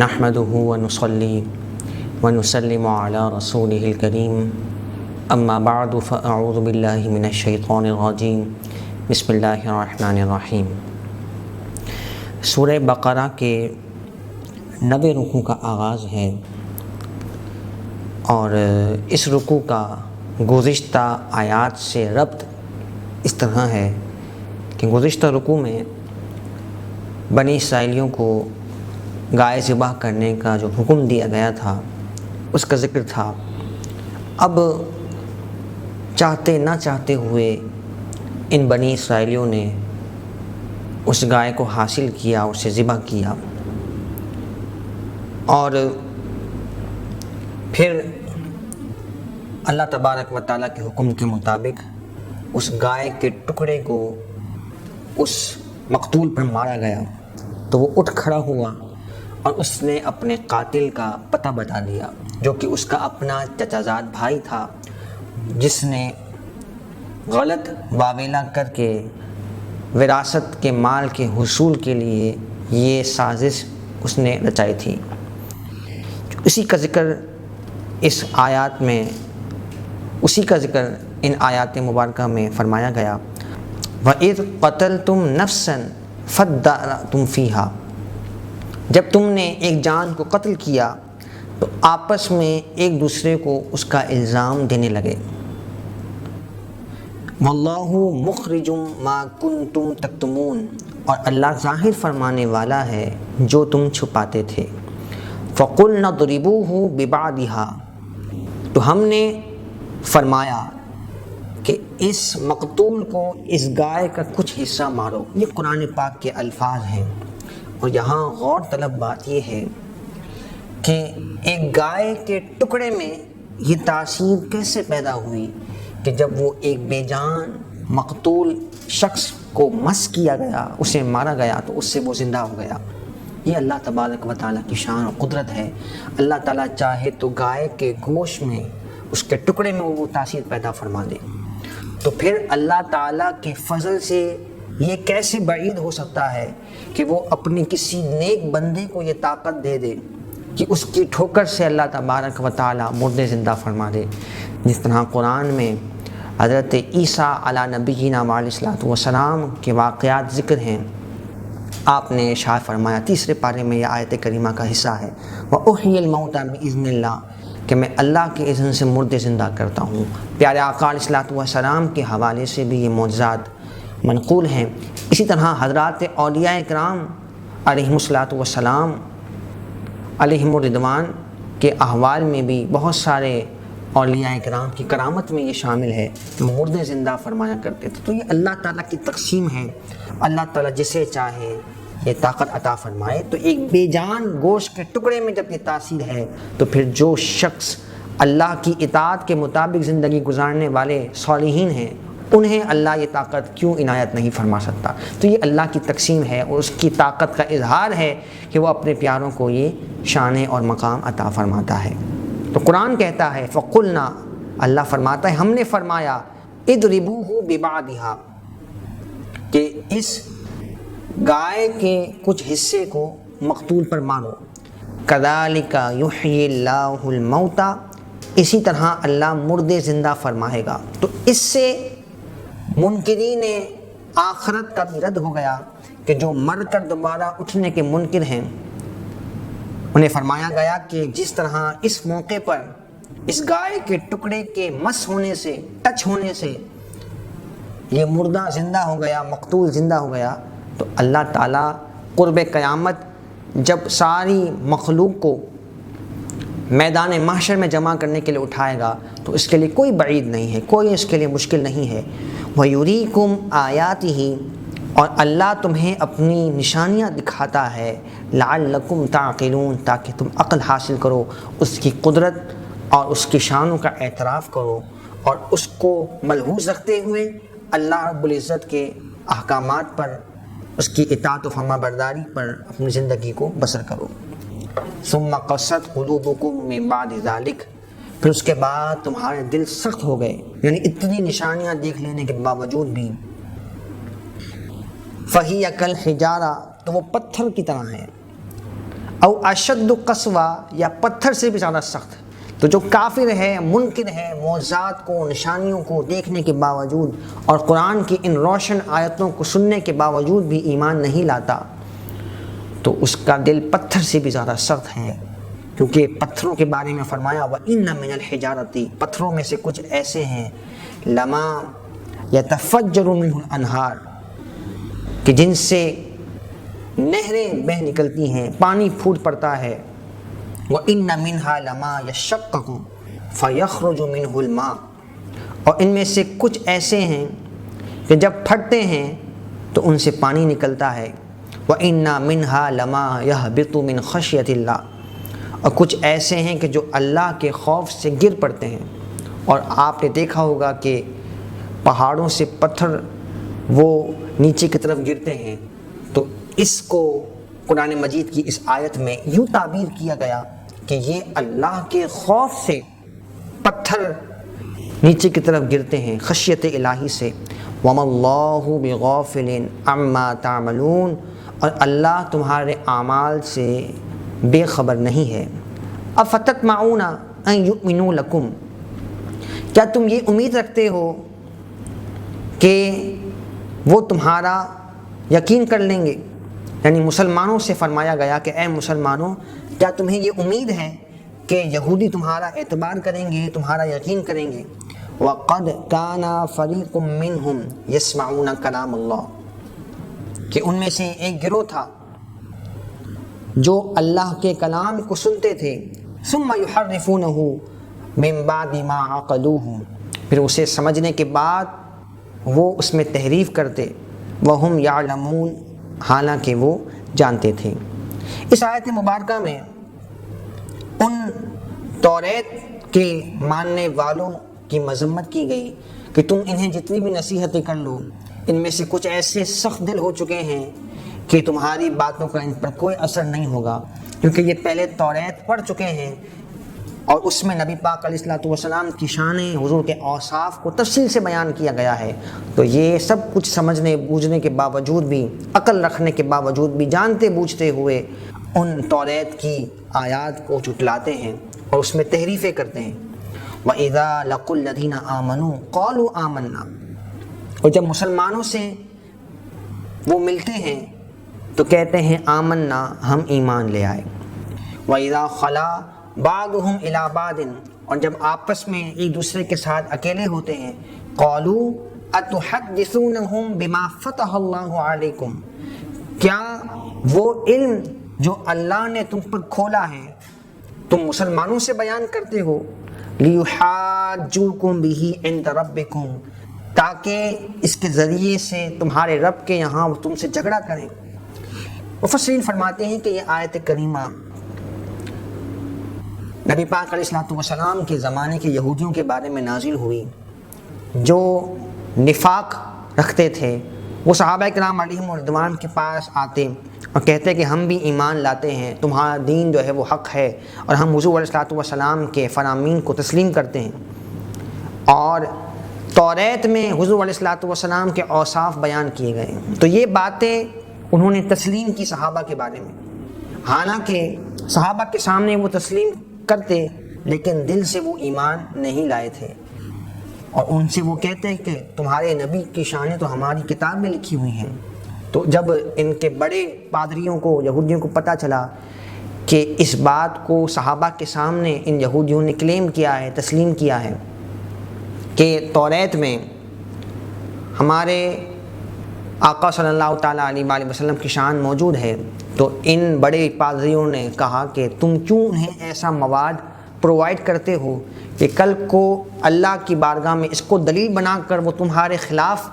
نحمده ونصلي ونسلم على رسوله الكريم اما بعد فاعوذ باللہ من الشیطان الرجیم بسم اللہ الرحمن الرحیم۔ سورہ بقرہ کے 90 رکوع کا آغاز ہے اور اس رکوع کا گزشتہ آیات سے ربط اس طرح ہے کہ گزشتہ رکوع میں بنی اسرائیلیوں کو گائے ذبح کرنے کا جو حکم دیا گیا تھا اس کا ذکر تھا۔ اب چاہتے نہ چاہتے ہوئے ان بنی اسرائیلیوں نے اس گائے کو حاصل کیا، اسے ذبح کیا، اور پھر اللہ تبارک و تعالیٰ کے حکم کے مطابق اس گائے کے ٹکڑے کو اس مقتول پر مارا گیا تو وہ اٹھ کھڑا ہوا اور اس نے اپنے قاتل کا پتہ بتا دیا، جو کہ اس کا اپنا چچا زاد بھائی تھا، جس نے غلط واویلا کر کے وراثت کے مال کے حصول کے لیے یہ سازش اس نے رچائی تھی۔ اسی کا ذکر ان آیات مبارکہ میں فرمایا گیا، وَإِذْ قَتَلْتُمْ نَفْسًا فَادَّارَأْتُمْ فِيهَا، جب تم نے ایک جان کو قتل کیا تو آپس میں ایک دوسرے کو اس کا الزام دینے لگے۔ وَاللَّهُ مُخْرِجٌ مَا كُنْتُمْ تَكْتُمُونَ، اور اللہ ظاہر فرمانے والا ہے جو تم چھپاتے تھے۔ فَقُلْنَا اضْرِبُوهُ بِبَعْضِهَا، تو ہم نے فرمایا کہ اس مقتول کو اس گائے کا کچھ حصہ مارو۔ یہ قرآن پاک کے الفاظ ہیں، اور یہاں غور طلب بات یہ ہے کہ ایک گائے کے ٹکڑے میں یہ تاثیر کیسے پیدا ہوئی کہ جب وہ ایک بے جان مقتول شخص کو مس کیا گیا، اسے مارا گیا تو اس سے وہ زندہ ہو گیا۔ یہ اللہ تبارک و تعالیٰ کی شان اور قدرت ہے۔ اللہ تعالیٰ چاہے تو گائے کے گوشت میں، اس کے ٹکڑے میں وہ تاثیر پیدا فرما دے، تو پھر اللہ تعالیٰ کے فضل سے یہ کیسے بعید ہو سکتا ہے کہ وہ اپنے کسی نیک بندے کو یہ طاقت دے دے کہ اس کی ٹھوکر سے اللہ تبارک و تعالیٰ مردے زندہ فرما دے۔ جس طرح قرآن میں حضرت عیسیٰ علیہ نبینا علیہ الصلوۃ والسلام کے واقعات ذکر ہیں۔ آپ نے ارشاد فرمایا، تیسرے پارے میں یہ آیت کریمہ کا حصہ ہے، وَأُحْيِي الْمَوْتَى بِإِذْنِ اللَّهِ، کہ میں اللہ کے اذن سے مردے زندہ کرتا ہوں۔ پیارے آقا علیہ الصلوۃ والسلام کے حوالے سے بھی یہ معجزات منقول ہیں۔ اسی طرح حضرات اولیاء کرام علیہم الصلوۃ والسلام علیہم الرضوان کے احوال میں بھی بہت سارے اولیاء کرام کی کرامت میں یہ شامل ہے کہ مردے زندہ فرمایا کرتے تھے۔ تو یہ اللہ تعالیٰ کی تقسیم ہے۔ اللہ تعالیٰ جسے چاہے یہ طاقت عطا فرمائے۔ تو ایک بے جان گوشت کے ٹکڑے میں جب یہ تاثیر ہے تو پھر جو شخص اللہ کی اطاعت کے مطابق زندگی گزارنے والے صالحین ہیں، انہیں اللہ یہ طاقت کیوں عنایت نہیں فرما سکتا؟ تو یہ اللہ کی تقسیم ہے اور اس کی طاقت کا اظہار ہے کہ وہ اپنے پیاروں کو یہ شان اور مقام عطا فرماتا ہے۔ تو قرآن کہتا ہے فَقُلْنَا، اللہ فرماتا ہے ہم نے فرمایا، اضْرِبُوهُ بِبَعْضِهَا، کہ اس گائے کے کچھ حصے کو مقتول پر مارو۔ كَذَلِكَ يُحْيِي اللَّهُ الْمَوْتَى، اسی طرح اللہ مردے زندہ فرمائے گا۔ تو اس سے منکرین آخرت کا بھی رد ہو گیا کہ جو مر کر دوبارہ اٹھنے کے منکر ہیں، انہیں فرمایا گیا کہ جس طرح اس موقع پر اس گائے کے ٹکڑے کے مس ہونے سے، ٹچ ہونے سے یہ مردہ زندہ ہو گیا، مقتول زندہ ہو گیا، تو اللہ تعالیٰ قرب قیامت جب ساری مخلوق کو میدان محشر میں جمع کرنے کے لیے اٹھائے گا تو اس کے لیے کوئی بعید نہیں ہے، کوئی اس کے لیے مشکل نہیں ہے۔ وَيُرِيكُمْ آيَاتِهِ، اور اللہ تمہیں اپنی نشانیاں دکھاتا ہے، لَعَلَّكُمْ تَعْقِلُونَ، تاکہ تم عقل حاصل کرو، اس کی قدرت اور اس کی شانوں کا اعتراف کرو اور اس کو ملحوظ رکھتے ہوئے اللہ رب العزت کے احکامات پر، اس کی اطاعت و فرما برداری پر اپنی زندگی کو بسر کرو۔ ثم قست قلوبکم من بعد ذلک، پھر اس کے بعد تمہارے دل سخت ہو گئے، یعنی اتنی نشانیاں دیکھ لینے کے باوجود بھی۔ فہی کالحجارہ، تو وہ پتھر کی طرح ہے۔ او اشد قسوہ، یا پتھر سے بھی زیادہ سخت۔ تو جو کافر ہے، منکر ہے، معجزات کو، نشانیوں کو دیکھنے کے باوجود اور قرآن کی ان روشن آیتوں کو سننے کے باوجود بھی ایمان نہیں لاتا، تو اس کا دل پتھر سے بھی زیادہ سخت ہے، کیونکہ پتھروں کے بارے میں فرمایا وَإِنَّ مِنَ الْحِجَارَةِ، پتھروں میں سے کچھ ایسے ہیں لَمَا يَتَفَجَّرُ مِنْهُ الْأَنْهَارُ، کہ جن سے نہریں بہہ نکلتی ہیں، پانی پھوٹ پڑتا ہے۔ وَإِنَّ مِنْهَا لَمَا يَشَّقَّقُ فَيَخْرُجُ مِنْهُ الْمَاءُ، اور ان میں سے کچھ ایسے ہیں کہ جب پھٹتے ہیں تو ان سے پانی نکلتا ہے۔ وَإِنَّ مِنْهَا لَمَا يَهْبِطُ مِنْ خَشْيَةِ اللَّهِ، اور کچھ ایسے ہیں کہ جو اللہ کے خوف سے گر پڑتے ہیں۔ اور آپ نے دیکھا ہوگا کہ پہاڑوں سے پتھر وہ نیچے کی طرف گرتے ہیں، تو اس کو قرآن مجید کی اس آیت میں یوں تعبیر کیا گیا کہ یہ اللہ کے خوف سے پتھر نیچے کی طرف گرتے ہیں، خشیت الہی سے۔ وَمَا اللَّهُ بِغَافِلٍ عَمَّا تَعْمَلُونَ، اور اللہ تمہارے اعمال سے بے خبر نہیں ہے۔ أَفَتَطْمَعُونَ أَن يُؤْمِنُوا لَكُمْ، کیا تم یہ امید رکھتے ہو کہ وہ تمہارا یقین کر لیں گے؟ یعنی مسلمانوں سے فرمایا گیا کہ اے مسلمانوں، کیا تمہیں یہ امید ہے کہ یہودی تمہارا اعتبار کریں گے، تمہارا یقین کریں گے؟ وَقَدْ كَانَ فَرِيقٌ مِّنْهُمْ يَسْمَعُونَ كَلَامَ اللَّهِ، کہ ان میں سے ایک گروہ تھا جو اللہ کے کلام کو سنتے تھے، ثُمَّ يُحَرِّفُونَهُ مِن بَعْدِ مَا عَقَلُوهُ، پھر اسے سمجھنے کے بعد وہ اس میں تحریف کرتے، وَهُمْ يَعْلَمُونَ، حالانکہ وہ جانتے تھے۔ اس آیت مبارکہ میں ان توریت کے ماننے والوں کی مذمت کی گئی کہ تم انہیں جتنی بھی نصیحتیں کر لو، ان میں سے کچھ ایسے سخت دل ہو چکے ہیں کہ تمہاری باتوں کا ان پر کوئی اثر نہیں ہوگا، کیونکہ یہ پہلے توریت پڑھ چکے ہیں اور اس میں نبی پاک علیہ الصلوۃ والسلام کی شان، حضور کے اوصاف کو تفصیل سے بیان کیا گیا ہے۔ تو یہ سب کچھ سمجھنے بوجھنے کے باوجود بھی، عقل رکھنے کے باوجود بھی، جانتے بوجھتے ہوئے ان توریت کی آیات کو جھٹلاتے ہیں اور اس میں تحریفیں کرتے ہیں۔ وَإِذَا لَقُوا الَّذِينَ آمَنُوا قَالُوا آمَنَّا، اور جب مسلمانوں سے وہ ملتے ہیں تو کہتے ہیں آمنا، ہم ایمان لے آئے۔ وَإِذَا خَلَا بعضهم الى بعض، اور جب آپس میں ایک دوسرے کے ساتھ اکیلے ہوتے ہیں، قالوا اتحدثونهم بما فتح اللہ علیکم، کیا وہ علم جو اللہ نے تم پر کھولا ہے تم مسلمانوں سے بیان کرتے ہو؟ لیحاجوکم بہ عند ربکم، تاکہ اس کے ذریعے سے تمہارے رب کے یہاں وہ تم سے جھگڑا کریں۔ مفسرین فرماتے ہیں کہ یہ آیت کریمہ نبی پاک علیہ الصلوۃ والسلام کے زمانے کے یہودیوں کے بارے میں نازل ہوئی، جو نفاق رکھتے تھے۔ وہ صحابہ کرام علیہم رضوان کے پاس آتے اور کہتے کہ ہم بھی ایمان لاتے ہیں، تمہارا دین جو ہے وہ حق ہے، اور ہم حضور علیہ الصلوۃ والسلام کے فرامین کو تسلیم کرتے ہیں۔ اور توریت میں حضور علیہ الصلوۃ والسلام کے اوصاف بیان کیے گئے، تو یہ باتیں انہوں نے تسلیم کی صحابہ کے بارے میں، حالانکہ صحابہ کے سامنے وہ تسلیم کرتے لیکن دل سے وہ ایمان نہیں لائے تھے، اور ان سے وہ کہتے ہیں کہ تمہارے نبی کی شانیں تو ہماری کتاب میں لکھی ہوئی ہیں۔ تو جب ان کے بڑے پادریوں کو، یہودیوں کو پتہ چلا کہ اس بات کو صحابہ کے سامنے ان یہودیوں نے کلیم کیا ہے، تسلیم کیا ہے کہ توریت میں ہمارے آقا صلی اللہ تعالیٰ علیہ وآلہ وسلم کی شان موجود ہے، تو ان بڑے پادریوں نے کہا کہ تم کیوں انہیں ایسا مواد پرووائڈ کرتے ہو کہ کل کو اللہ کی بارگاہ میں اس کو دلیل بنا کر وہ تمہارے خلاف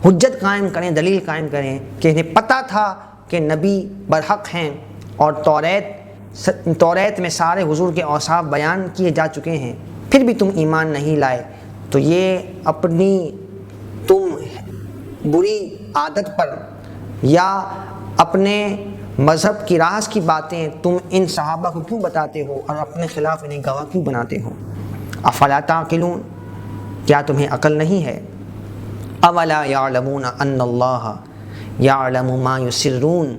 حجت قائم کریں، دلیل قائم کریں کہ انہیں پتہ تھا کہ نبی برحق ہیں اور توریت میں سارے حضور کے اوصاف بیان کیے جا چکے ہیں، پھر بھی تم ایمان نہیں لائے۔ تو یہ اپنی تم بری عادت پر یا اپنے مذہب کی راز کی باتیں تم ان صحابہ کو کیوں بتاتے ہو اور اپنے خلاف انہیں گواہ کیوں بناتے ہو؟ افلا تعقلون، کیا تمہیں عقل نہیں ہے؟ اولا یعلمون ان اللہ یعلم ما یسرون،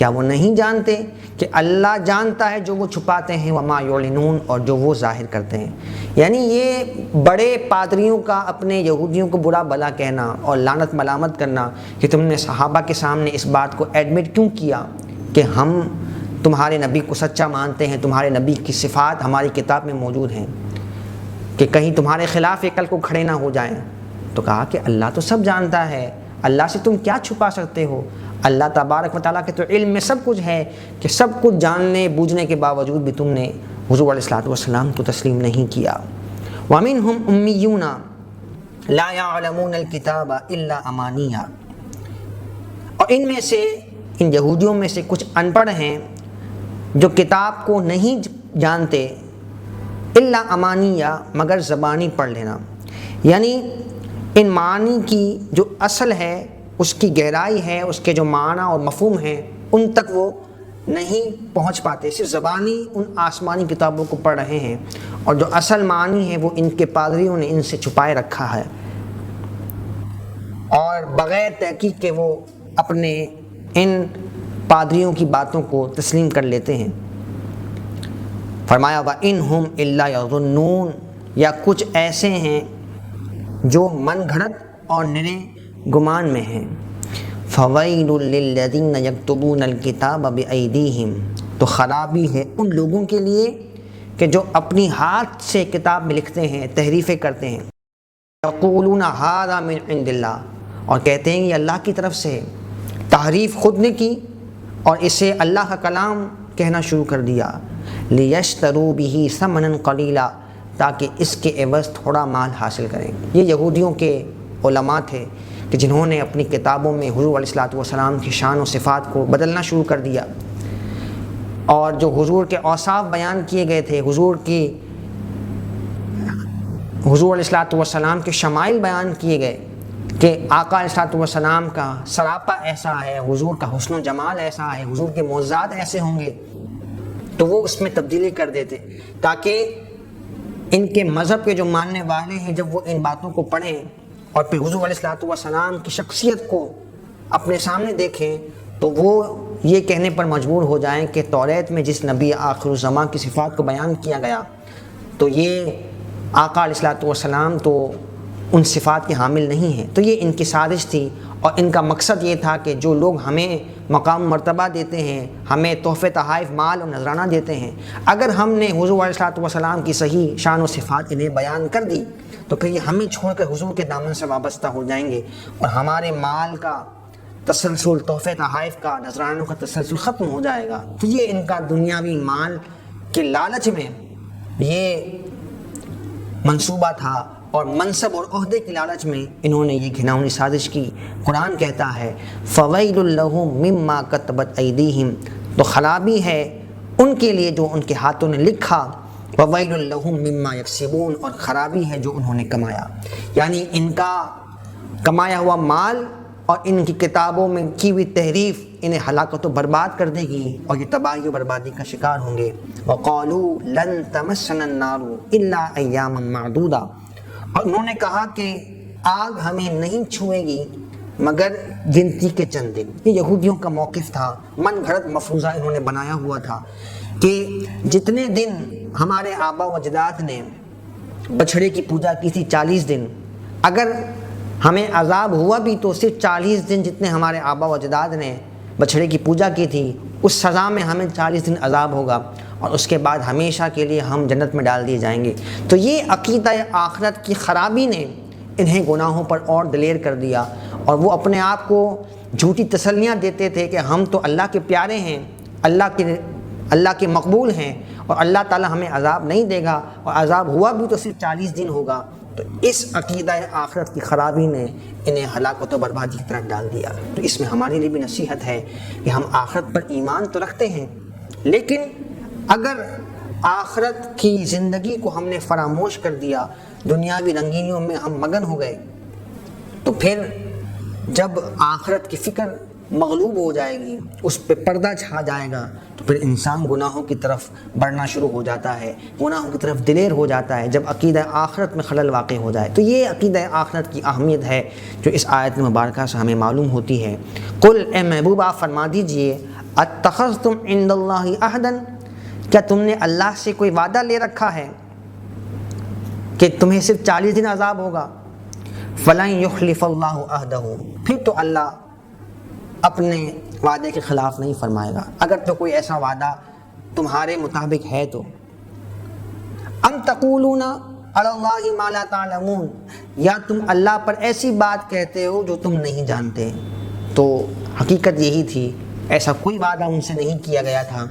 کیا وہ نہیں جانتے کہ اللہ جانتا ہے جو وہ چھپاتے ہیں وما یعلنون، اور جو وہ ظاہر کرتے ہیں؟ یعنی یہ بڑے پادریوں کا اپنے یہودیوں کو برا بلا کہنا اور لعنت ملامت کرنا کہ تم نے صحابہ کے سامنے اس بات کو ایڈمٹ کیوں کیا کہ ہم تمہارے نبی کو سچا مانتے ہیں، تمہارے نبی کی صفات ہماری کتاب میں موجود ہیں، کہ کہیں تمہارے خلاف یہ کل کو کھڑے نہ ہو جائیں۔ تو کہا کہ اللہ تو سب جانتا ہے، اللہ سے تم کیا چھپا سکتے ہو؟ اللہ تبارک و تعالیٰ کے تو علم میں سب کچھ ہے کہ سب کچھ جاننے بوجھنے کے باوجود بھی تم نے حضور علیہ الصلوۃ والسلام کو تسلیم نہیں کیا۔ وَمِنْهُمْ أُمِّيُّونَ لَا يَعْلَمُونَ الْكِتَابَ إِلَّا أَمَانِيَّ، اور ان میں سے، ان یہودیوں میں سے کچھ ان پڑھ ہیں جو کتاب کو نہیں جانتے، الا امانیہ، مگر زبانی پڑھ لینا، یعنی ان معانی کی جو اصل ہے، اس کی گہرائی ہے، اس کے جو معنی اور مفہوم ہیں، ان تک وہ نہیں پہنچ پاتے، صرف زبانی ان آسمانی کتابوں کو پڑھ رہے ہیں، اور جو اصل معنی ہے وہ ان کے پادریوں نے ان سے چھپائے رکھا ہے، اور بغیر تحقیق کے وہ اپنے ان پادریوں کی باتوں کو تسلیم کر لیتے ہیں۔ فرمایا وَإِنْهُمْ إِلَّا يَظُنُّونَ، یا کچھ ایسے ہیں جو من گھڑت اور نرے گمان میں ہیں۔ فَوَيْلٌ لِّلَّذِينَ يَكْتُبُونَ الْكِتَابَ بِأَيْدِيهِمْ، تو خرابی ہے ان لوگوں کے لیے کہ جو اپنی ہاتھ سے کتاب میں لکھتے ہیں، تحریفیں کرتے ہیں۔ يَقُولُونَ هَذَا مِنْ عِنْدِ اللَّهِ، اور کہتے ہیں یہ اللہ کی طرف سے، تحریف خود نے کی اور اسے اللہ کا کلام کہنا شروع کر دیا۔ لِيَشْتَرُوا بِهِ ثَمَنًا قَلِيلًا، تاکہ اس کے عوض تھوڑا مال حاصل کریں۔ یہ یہودیوں کے علماء تھے کہ جنہوں نے اپنی کتابوں میں حضور علیہ الصلوۃ والسلام کی شان و صفات کو بدلنا شروع کر دیا، اور جو حضور کے اوصاف بیان کیے گئے تھے، حضور علیہ الصلوۃ والسلام کے شمائل بیان کیے گئے کہ آقا علیہ الصلوۃ والسلام کا سراپا ایسا ہے، حضور کا حسن و جمال ایسا ہے، حضور کے معجزات ایسے ہوں گے، تو وہ اس میں تبدیلی کر دیتے تاکہ ان کے مذہب کے جو ماننے والے ہیں جب وہ ان باتوں کو پڑھیں اور پھر حضور علیہ الصلوۃ والسلام کی شخصیت کو اپنے سامنے دیکھیں تو وہ یہ کہنے پر مجبور ہو جائیں کہ توریت میں جس نبی آخر الزمان کی صفات کو بیان کیا گیا تو یہ آقا علیہ الصلوۃ والسلام تو ان صفات کے حامل نہیں ہیں۔ تو یہ ان کی سازش تھی، اور ان کا مقصد یہ تھا کہ جو لوگ ہمیں مقام مرتبہ دیتے ہیں، ہمیں تحفے تحائف مال اور نذرانہ دیتے ہیں، اگر ہم نے حضور علیہ الصلوۃ والسلام کی صحیح شان و صفات انہیں بیان کر دی تو پھر یہ ہمیں چھوڑ کر حضور کے دامن سے وابستہ ہو جائیں گے، اور ہمارے مال کا تسلسل، تحفے تحائف کا، نذرانوں کا تسلسل ختم ہو جائے گا۔ تو یہ ان کا دنیاوی مال کے لالچ میں یہ منصوبہ تھا، اور منصب اور عہدے کی لالچ میں انہوں نے یہ گھناؤنی سازش کی۔ قرآن کہتا ہے فَوَيْلٌ لَّهُم مِّمَّا كَتَبَتْ أَيْدِيهِمْ، تو خرابی ہے ان کے لیے جو ان کے ہاتھوں نے لکھا، وَوَيْلٌ لَّهُم مِّمَّا يَكْسِبُونَ، اور خرابی ہے جو انہوں نے کمایا، یعنی ان کا کمایا ہوا مال اور ان کی کتابوں میں کی ہوئی تحریف انہیں ہلاکت و برباد کر دے گی، اور یہ تباہی و بربادی کا شکار ہوں گے۔ وَقَالُوا لَن تَمَسَّنَا النَّارُ إِلَّا أَيَّامًا مَّعْدُودًا، اور انہوں نے کہا کہ آگ ہمیں نہیں چھوئے گی مگر گنتی کے چند دن۔ یہ یہودیوں کا موقف تھا، من گھڑت مفروضہ انہوں نے بنایا ہوا تھا کہ جتنے دن ہمارے آبا و اجداد نے بچھڑے کی پوجا کی تھی 40 دن، اگر ہمیں عذاب ہوا بھی تو صرف 40 دن جتنے ہمارے آبا و اجداد نے بچھڑے کی پوجا کی تھی اس سزا میں ہمیں 40 دن عذاب ہوگا، اور اس کے بعد ہمیشہ کے لیے ہم جنت میں ڈال دیے جائیں گے۔ تو یہ عقیدہ آخرت کی خرابی نے انہیں گناہوں پر اور دلیر کر دیا، اور وہ اپنے آپ کو جھوٹی تسلیاں دیتے تھے کہ ہم تو اللہ کے پیارے ہیں، اللہ کے مقبول ہیں، اور اللہ تعالی ہمیں عذاب نہیں دے گا، اور عذاب ہوا بھی تو صرف 40 دن ہوگا۔ تو اس عقیدہ آخرت کی خرابی نے انہیں ہلاکت و بربادی کی طرف ڈال دیا۔ تو اس میں ہمارے لیے بھی نصیحت ہے کہ ہم آخرت پر ایمان تو رکھتے ہیں، لیکن اگر آخرت کی زندگی کو ہم نے فراموش کر دیا، دنیاوی رنگینیوں میں ہم مگن ہو گئے، تو پھر جب آخرت کی فکر مغلوب ہو جائے گی، اس پہ پردہ چھا جائے گا، تو پھر انسان گناہوں کی طرف بڑھنا شروع ہو جاتا ہے، گناہوں کی طرف دلیر ہو جاتا ہے جب عقیدہ آخرت میں خلل واقع ہو جائے۔ تو یہ عقیدہ آخرت کی اہمیت ہے جو اس آیت مبارکہ سے ہمیں معلوم ہوتی ہے۔ قل، اے محبوب آپ فرما دیجئے، اتخذتم عند اللہ عہدا، کیا تم نے اللہ سے کوئی وعدہ لے رکھا ہے کہ تمہیں صرف 40 دن عذاب ہوگا؟ فلن یخلف اللہ عہدہ، پھر تو اللہ اپنے وعدے کے خلاف نہیں فرمائے گا، اگر تو کوئی ایسا وعدہ تمہارے مطابق ہے تو۔ ام تقولون علی اللہ ما لا تعلمون، یا تم اللہ پر ایسی بات کہتے ہو جو تم نہیں جانتے۔ تو حقیقت یہی تھی، ایسا کوئی وعدہ ان سے نہیں کیا گیا تھا،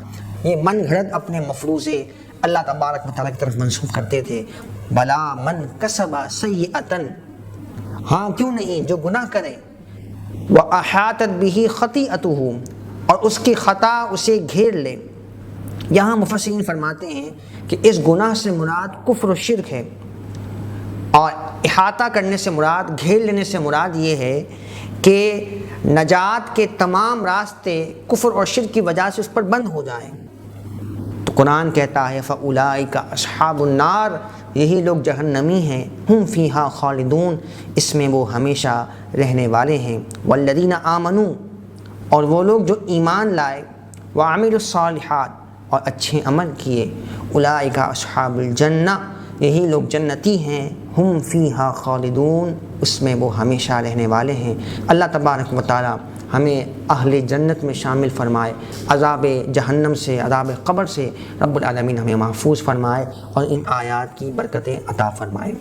یہ من گھڑت اپنے مفروضے اللہ تبارک و تعالیٰ کی طرف منسوخ کرتے تھے۔ بلا من کسب سیئۃ، ہاں کیوں نہیں، جو گناہ کرے، وَأَحَاطَتْ بِهِ خَطِیئَتُهُ، اور اس کی خطا اسے گھیر لے۔ یہاں مفسرین فرماتے ہیں کہ اس گناہ سے مراد کفر و شرک ہے، اور احاطہ کرنے سے مراد، گھیر لینے سے مراد یہ ہے کہ نجات کے تمام راستے کفر اور شرک کی وجہ سے اس پر بند ہو جائیں۔ تو قرآن کہتا ہے فَأُولَٰئِکَ أَصْحَابُ النَّارِ، یہی لوگ جہنمی ہیں، ہم فیہا خالدون، اس میں وہ ہمیشہ رہنے والے ہیں۔ والذین آمنوا، اور وہ لوگ جو ایمان لائے، وعملوا الصالحات، اور اچھے عمل کیے، اولئک اصحاب الجنہ، یہی لوگ جنتی ہیں، ہم فیہا خالدون، اس میں وہ ہمیشہ رہنے والے ہیں۔ اللہ تبارک و تعالی ہمیں اہل جنت میں شامل فرمائے، عذاب جہنم سے، عذاب قبر سے رب العالمین ہمیں محفوظ فرمائے، اور ان آیات کی برکتیں عطا فرمائے۔